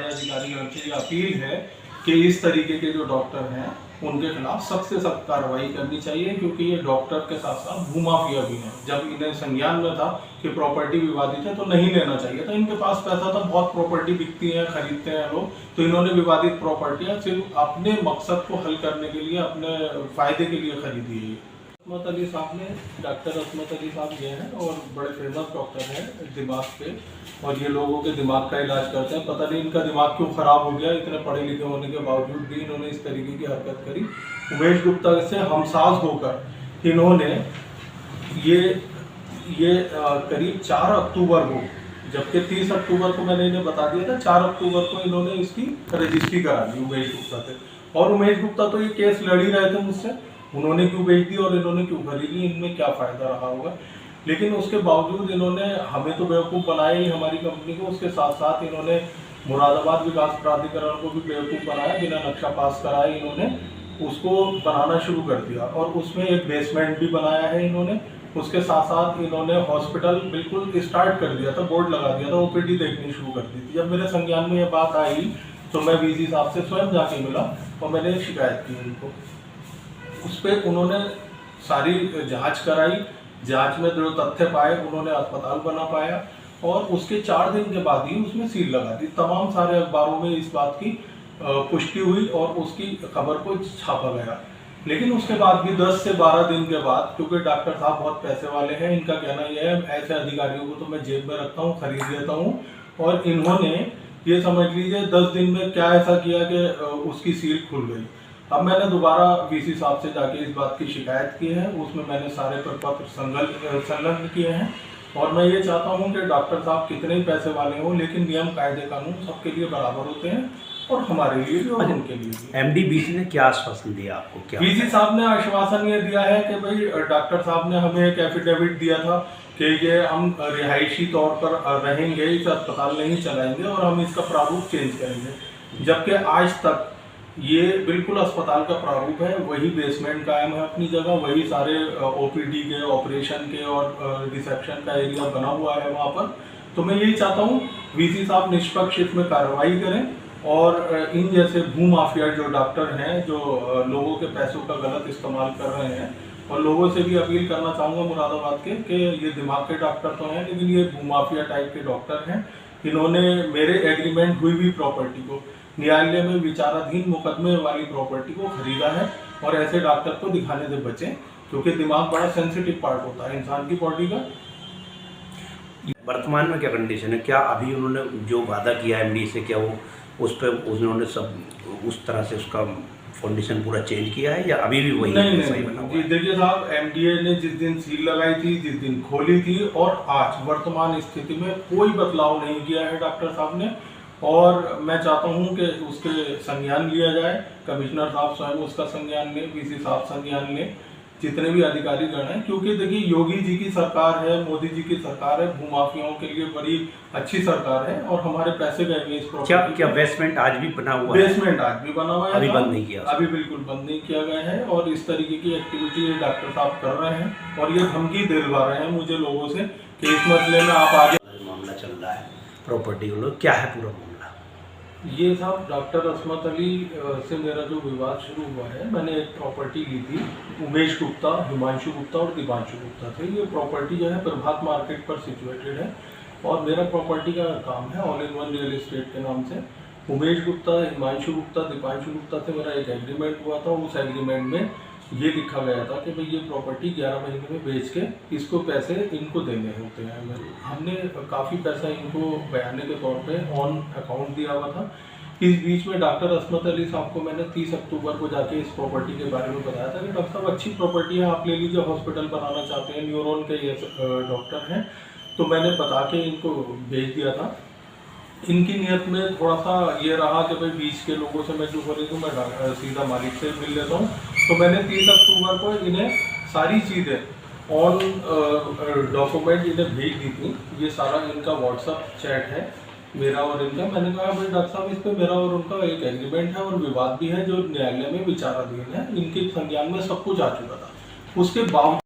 हमारे अधिकारियों से ये अपील है कि इस तरीके के जो डॉक्टर हैं उनके खिलाफ सख्त से सख्त कार्रवाई करनी चाहिए, क्योंकि ये डॉक्टर के साथ साथ भूमाफिया भी हैं। जब इन्हें संज्ञान में था कि प्रॉपर्टी विवादित है तो नहीं लेना चाहिए था। इनके पास पैसा था, बहुत प्रॉपर्टी बिकती है, खरीदते हैं लोग, तो इन्होंने विवादित प्रॉपर्टियां सिर्फ अपने मकसद को हल करने के लिए, अपने फायदे के लिए खरीदी है। असमत अली साहब ने, डॉक्टर असमत अली साहब ये हैं और बड़े फेमस डॉक्टर हैं दिमाग पे, और ये लोगों के दिमाग का इलाज करते हैं। पता नहीं इनका दिमाग क्यों खराब हो गया, इतने पढ़े लिखे होने के बावजूद भी इन्होंने इस तरीके की हरकत करी। उमेश गुप्ता से हमसाज होकर इन्होंने ये करीब 4 अक्टूबर को, जबकि 30 अक्टूबर को मैंने इन्हें बता दिया था, 4 अक्टूबर को इन्होंने इसकी रजिस्ट्री करा दी उमेश गुप्ता से। और उमेश गुप्ता तो ये केस लड़ ही रहे थे मुझसे, उन्होंने क्यों बेच दी और इन्होंने क्यों खरीदी, इनमें क्या फ़ायदा रहा होगा। लेकिन उसके बावजूद इन्होंने हमें तो बेवकूफ़ बनाया ही, हमारी कंपनी को, उसके साथ साथ इन्होंने मुरादाबाद विकास प्राधिकरण को भी बेवकूफ़ बनाया। बिना नक्शा पास कराए इन्होंने उसको बनाना शुरू कर दिया, और उसमें एक बेसमेंट भी बनाया है इन्होंने। उसके साथ साथ इन्होंने हॉस्पिटल बिल्कुल स्टार्ट कर दिया था, बोर्ड लगा दिया था, ओपीडी देखनी शुरू कर दी थी। जब मेरे संज्ञान में ये बात आई तो मैं वीसी साहब से स्वयं जाके मिला और मैंने शिकायत की उनको। उस पर उन्होंने सारी जांच कराई, जांच में जो तथ्य पाए उन्होंने अस्पताल बना पाया, और उसके 4 दिन के बाद ही उसमें सील लगा दी। तमाम सारे अखबारों में इस बात की पुष्टि हुई और उसकी खबर को छापा गया। लेकिन उसके बाद भी 10 से 12 दिन के बाद, क्योंकि डॉक्टर साहब बहुत पैसे वाले हैं, इनका कहना यह है ऐसे अधिकारियों को तो मैं जेब में रखता हूँ, खरीद लेता हूँ, और इन्होंने ये समझ लीजिए 10 दिन में क्या ऐसा किया कि उसकी सील खुल गई। अब मैंने दोबारा वीसी साहब से जाके इस बात की शिकायत की है, उसमें मैंने सारे प्रपत्र संलग्न किए हैं, और मैं ये चाहता हूँ कि डॉक्टर साहब कितने ही पैसे वाले हों, लेकिन नियम कायदे कानून सबके लिए बराबर होते हैं, और हमारे लिए भी और उनके लिए भी। एमडी वीसी ने क्या आश्वासन दिया आपको? क्या वीसी साहब ने आश्वासन ये दिया है कि भाई डॉक्टर साहब ने हमें एक एफिडेविट दिया था कि ये हम रिहायशी तौर पर रहेंगे, इस अस्पताल नहीं चलाएंगे और हम इसका प्रारूप चेंज करेंगे। जबकि आज तक ये बिल्कुल अस्पताल का प्रारूप है, वही बेसमेंट कायम है अपनी जगह, वही सारे ओपीडी के, ऑपरेशन के और रिसेप्शन का एरिया बना हुआ है वहाँ पर। तो मैं यही चाहता हूँ वीसी साहब निष्पक्ष इसमें कार्रवाई करें, और इन जैसे भूमाफिया जो डॉक्टर हैं, जो लोगों के पैसों का गलत इस्तेमाल कर रहे हैं, और लोगों से भी अपील करना चाहूँगा मुरादाबाद के कि ये दिमाग के डॉक्टर तो हैं, लेकिन ये भूमाफिया टाइप के डॉक्टर हैं। इन्होंने मेरे एग्रीमेंट हुई भी प्रॉपर्टी को, न्यायालय में विचाराधीन मुकदमे वाली प्रॉपर्टी को खरीदा है, और ऐसे डॉक्टर को दिखाने से बचें, क्योंकि दिमाग बड़ा सेंसिटिव पार्ट होता है इंसान की बॉडी का। वर्तमान में क्या कंडीशन है? क्या अभी उन्होंने जो वादा किया एमडी से, क्या वो उस पर उन्होंने सब उस तरह से उसका फाउंडेशन पूरा चेंज किया है, या अभी भी वही सही बना हुआ है? देखिए साहब, एमडीए ने जिस दिन सील लगाई थी, जिस दिन खोली थी, और आज वर्तमान स्थिति में कोई बदलाव नहीं किया है डॉक्टर साहब ने, और मैं चाहता हूं कि उसके संज्ञान लिया जाए। कमिश्नर साहब स्वयं उसका संज्ञान लें, वीसी साहब संज्ञान लें, जितने भी अधिकारी गण हैं, क्योंकि देखिए योगी जी की सरकार है, मोदी जी की सरकार है, भूमाफियाओं के लिए बड़ी अच्छी सरकार है, और हमारे पैसे गए हुए इस प्रॉपर्टी। क्या बेसमेंट आज भी बना हुआ है? बेसमेंट आज भी बना हुआ है, अभी बंद नहीं किया? अभी बिल्कुल बंद नहीं किया गया है, और इस तरीके की एक्टिविटी ये डॉक्टर साहब कर रहे हैं, और ये धमकी दिलवा रहे हैं मुझे लोगों से कि इस मसले में आप आगे। मामला चल रहा है प्रॉपर्टी को, क्या है पूरा मामला? ये साहब डॉक्टर असमत अली से मेरा जो विवाद शुरू हुआ है, मैंने एक प्रॉपर्टी ली थी, उमेश गुप्ता, हिमांशु गुप्ता और दिवांशु गुप्ता थे। ये प्रॉपर्टी जो है प्रभात मार्केट पर सिचुएटेड है, और मेरा प्रॉपर्टी का काम है all in one real estate के नाम से। उमेश गुप्ता, हिमांशु गुप्ता, दिवांशु गुप्ता से मेरा एक एग्रीमेंट हुआ था। उस एग्रीमेंट में ये लिखा गया था कि भाई ये प्रॉपर्टी 11 महीने में बेच के इसको पैसे इनको देने होते हैं। हमने काफ़ी पैसा इनको बयाने के तौर पे ऑन अकाउंट दिया हुआ था। इस बीच में डॉक्टर असमत अली साहब को मैंने 30 अक्टूबर को जाके इस प्रॉपर्टी के बारे में बताया था कि डॉक्टर साहब अच्छी प्रॉपर्टी है, आप ले लीजिए, हॉस्पिटल बनाना चाहते हैं, न्यूरोन के ये डॉक्टर हैं। तो मैंने बता के इनको भेज दिया था। इनकी नियत में थोड़ा सा ये रहा कि भाई बीच के लोगों से मैं जो खरीदूँ, मैं सीधा मालिक से मिल लेता हूँ। तो मैंने 30 अक्टूबर को इन्हें सारी चीज़ें ऑन डॉक्यूमेंट इन्हें भेज दी थी। ये सारा इनका व्हाट्सअप चैट है मेरा और इनका। मैंने कहा भाई डॉक्टर साहब, इस पर मेरा और उनका एक एग्रीमेंट है और विवाद भी है जो न्यायालय में विचाराधीन है। इनके संज्ञान में सब कुछ आ चुका था। उसके बावजूद